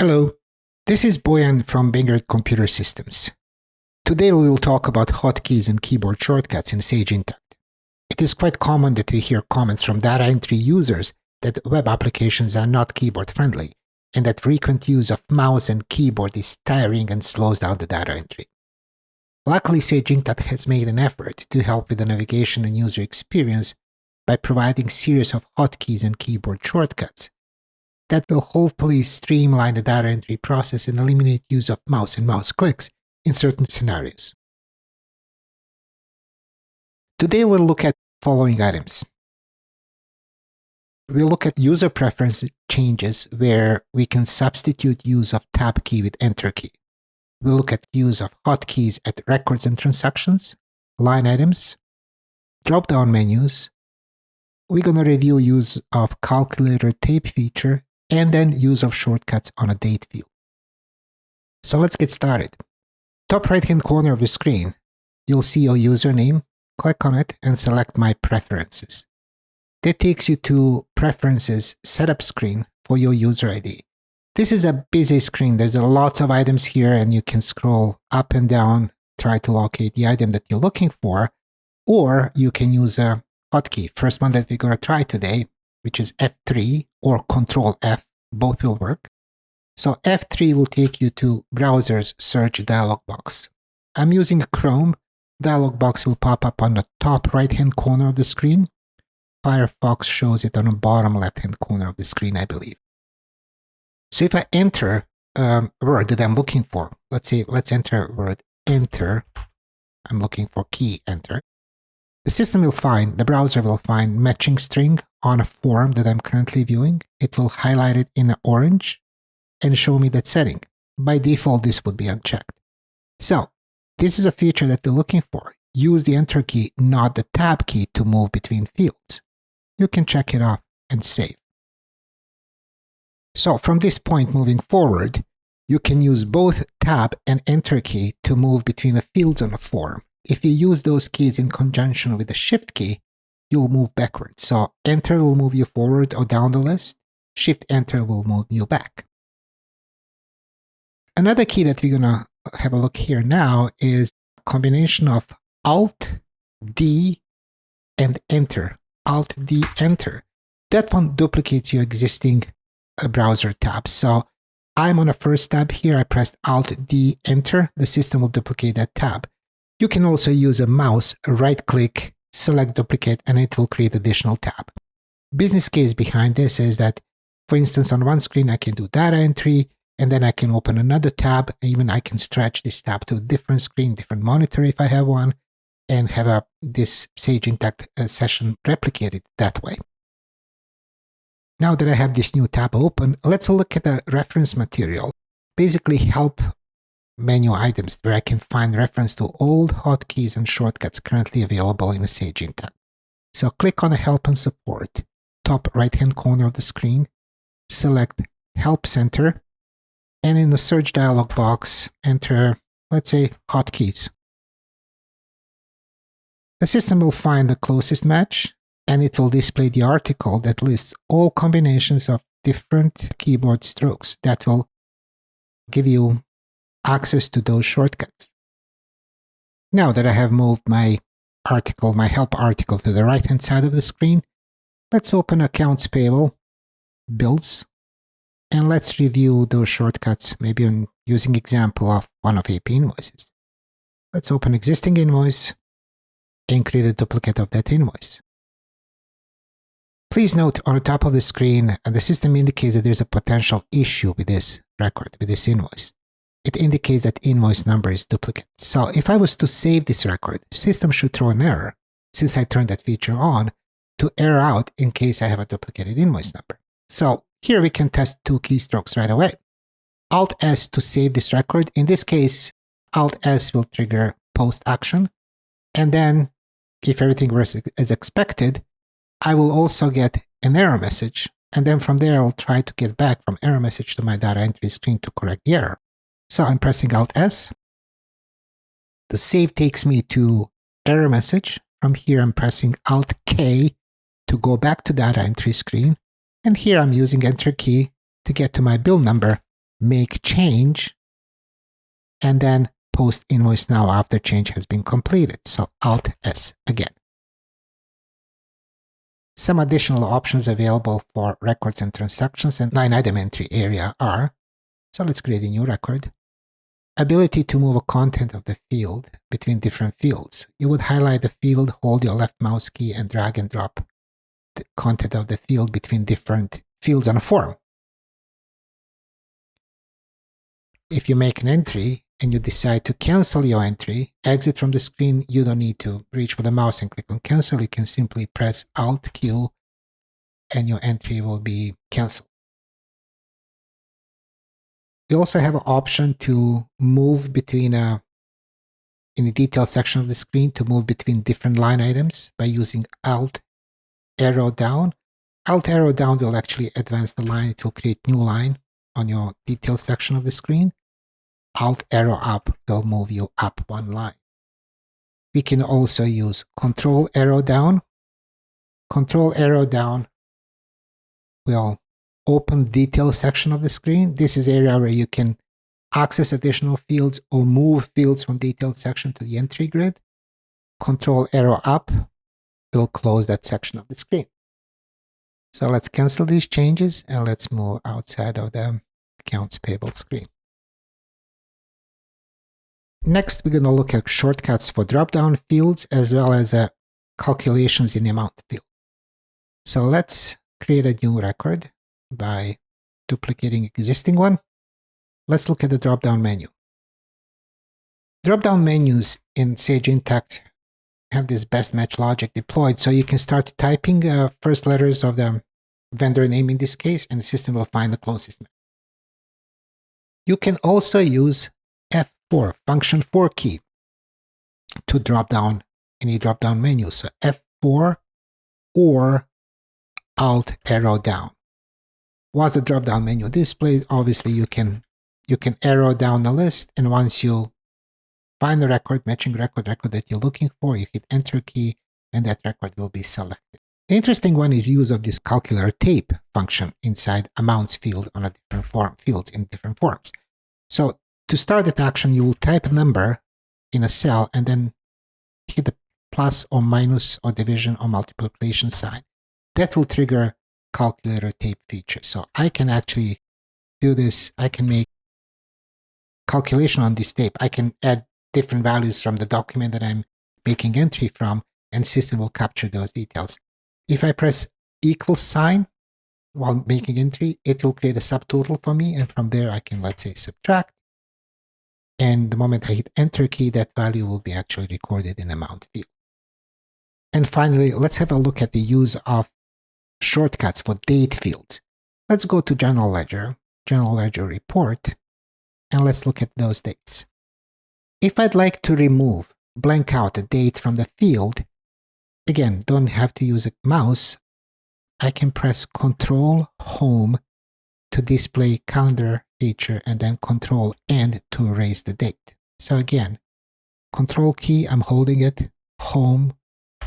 Hello, this is Boyan from Bangor Computer Systems. Today we will talk about hotkeys and keyboard shortcuts in Sage Intacct. It is quite common that we hear comments from data entry users that web applications are not keyboard friendly, and that frequent use of mouse and keyboard is tiring and slows down the data entry. Luckily, Sage Intacct has made an effort to help with the navigation and user experience by providing a series of hotkeys and keyboard shortcuts that will hopefully streamline the data entry process and eliminate use of mouse and mouse clicks in certain scenarios. Today we'll look at the following items. We'll look at user preference changes where we can substitute use of tab key with enter key. We'll look at use of hotkeys at records and transactions, line items, drop-down menus. We're going to review use of calculator tape feature and then use of shortcuts on a date field. So let's get started. Top right-hand corner of the screen, you'll see your username. Click on it and select My Preferences. That takes you to Preferences Setup screen for your user ID. This is a busy screen. There's a lot of items here and you can scroll up and down, try to locate the item that you're looking for, or you can use a hotkey. First one that we're going to try today, which is F3 or Control F, both will work. So F3 will take you to Browser's search dialog box. I'm using Chrome. Dialog box will pop up on the top right-hand corner of the screen. Firefox shows it on the bottom left-hand corner of the screen, I believe. So if I enter a word that I'm looking for, let's enter word enter. I'm looking for key enter. The system will find, the browser will find matching string on a form that I'm currently viewing. It will highlight it in orange and show me that setting. By default, this would be unchecked. So this is a feature that we're looking for. Use the enter key, not the tab key, to move between fields. You can check it off and save. So from this point moving forward, you can use both tab and enter key to move between the fields on a form. If you use those keys in conjunction with the shift key, you'll move backwards. So enter will move you forward or down the list. Shift enter will move you back. Another key that we're going to have a look here now is a combination of Alt, D, and Enter. Alt, D, Enter. That one duplicates your existing browser tab. So I'm on the first tab here. I pressed Alt, D, Enter. The system will duplicate that tab. You can also use a mouse, right-click, select duplicate, and it will create additional tab. Business case behind this is that, for instance, on one screen I can do data entry, and then I can open another tab. Even I can stretch this tab to a different screen, different monitor if I have one, and have this Sage Intacct session replicated that way. Now that I have this new tab open, let's look at the reference material. Basically help menu items where I can find reference to all hotkeys and shortcuts currently available in the Sage Intacct. So click on the Help and Support, top right-hand corner of the screen, select Help Center, and in the search dialog box, enter, let's say, hotkeys. The system will find the closest match, and it will display the article that lists all combinations of different keyboard strokes that will give you access to those shortcuts. Now that I have moved my article, my help article, to the right-hand side of the screen, let's open Accounts Payable, Bills, and let's review those shortcuts, maybe on using example of one of AP invoices. Let's open existing invoice and create a duplicate of that invoice. Please note on the top of the screen, the system indicates that there's a potential issue with this record, with this invoice. It indicates that invoice number is duplicate. So if I was to save this record, the system should throw an error, since I turned that feature on, to error out in case I have a duplicated invoice number. So here we can test two keystrokes right away. Alt-S to save this record. In this case, Alt-S will trigger post action. And then, if everything works as expected, I will also get an error message. And then from there, I'll try to get back from error message to my data entry screen to correct the error. So I'm pressing Alt-S. The save takes me to error message. From here, I'm pressing Alt-K to go back to data entry screen. And here I'm using enter key to get to my bill number make change, and then post invoice now after change has been completed. So Alt S again. Some additional options available for records and transactions and line item entry area are, so let's create a new record. Ability to move a content of the field between different fields. You would highlight the field, hold your left mouse key, and drag and drop the content of the field between different fields on a form. If you make an entry and you decide to cancel your entry, exit from the screen, you don't need to reach with the mouse and click on cancel. You can simply press Alt Q and your entry will be canceled. You also have an option to move between in the detail section of the screen to move between different line items by using Alt arrow down. Alt arrow down will actually advance the line. It will create new line on your detail section of the screen. Alt arrow up will move you up one line. We can also use Control arrow down. Control arrow down will open detail section of the screen. This is area where you can access additional fields or move fields from detailed section to the entry grid. Control arrow up will close that section of the screen. So let's cancel these changes and let's move outside of the accounts payable screen. Next, we're going to look at shortcuts for drop-down fields as well as calculations in the amount field. So let's create a new record by duplicating existing one. Let's look at the drop-down menu. Drop-down menus in Sage Intacct have this best match logic deployed, so you can start typing first letters of the vendor name in this case, and the system will find the closest match. You can also use F4, function 4 key, to drop down any drop-down menu. So F4 or Alt arrow down. Once the drop-down menu displayed, obviously you can arrow down the list, and once you find the record, matching record that you're looking for, you hit Enter key, and that record will be selected. The interesting one is use of this calculator tape function inside amounts field on a different fields in different forms. So to start that action, you will type a number in a cell and then hit the plus or minus or division or multiplication sign. That will trigger calculator tape feature. So I can actually do this. I can make calculation on this tape. I can add different values from the document that I'm making entry from, and system will capture those details. If I press equal sign while making entry, it will create a subtotal for me, and from there I can, let's say, subtract. And the moment I hit Enter key, that value will be actually recorded in amount field. And finally, let's have a look at the use of shortcuts for date fields. Let's go to General Ledger Report, and let's look at those dates. If I'd like to remove, blank out a date from the field, again, don't have to use a mouse. I can press Control Home to display calendar feature and then Control End to erase the date. So again, Control key, I'm holding it, Home,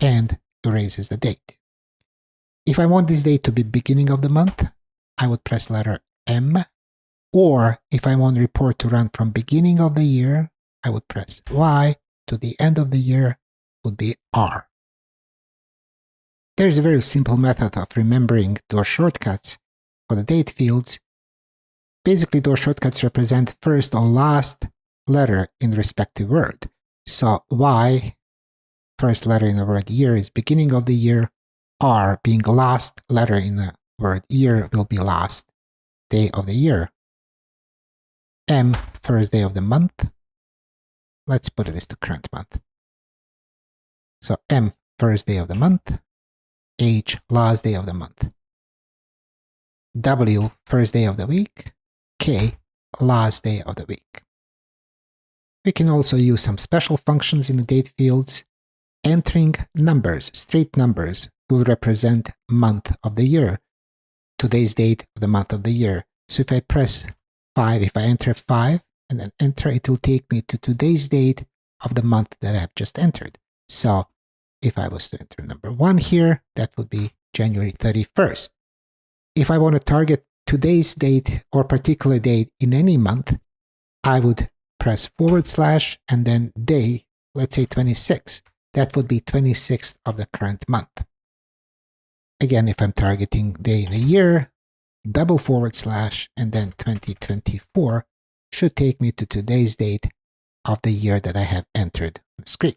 and erases the date. If I want this date to be beginning of the month, I would press letter M, or if I want the report to run from beginning of the year, I would press Y, to the end of the year would be R. There's a very simple method of remembering those shortcuts for the date fields. Basically, those shortcuts represent first or last letter in the respective word. So Y, first letter in the word year, is beginning of the year. R, being last letter in the word year, will be last day of the year. M, first day of the month. Let's put it as the current month. So M, first day of the month. H, last day of the month. W, first day of the week. K, last day of the week. We can also use some special functions in the date fields. Entering numbers, straight numbers, will represent month of the year. Today's date of the month of the year. So if I press 5, if I enter 5 and then enter, it will take me to today's date of the month that I have just entered. So if I was to enter number 1 here, that would be January 31st. If I want to target today's date or particular date in any month, I would press / and then day, let's say 26. That would be 26th of the current month. Again, if I'm targeting day in a year, double / and then 2024 should take me to today's date of the year that I have entered on the screen.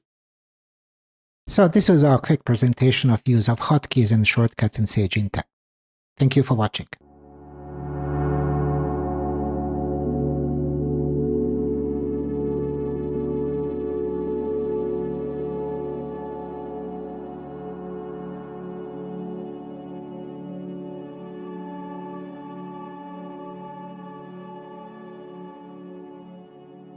So this was our quick presentation of use of hotkeys and shortcuts in Sage Intacct. Thank you for watching.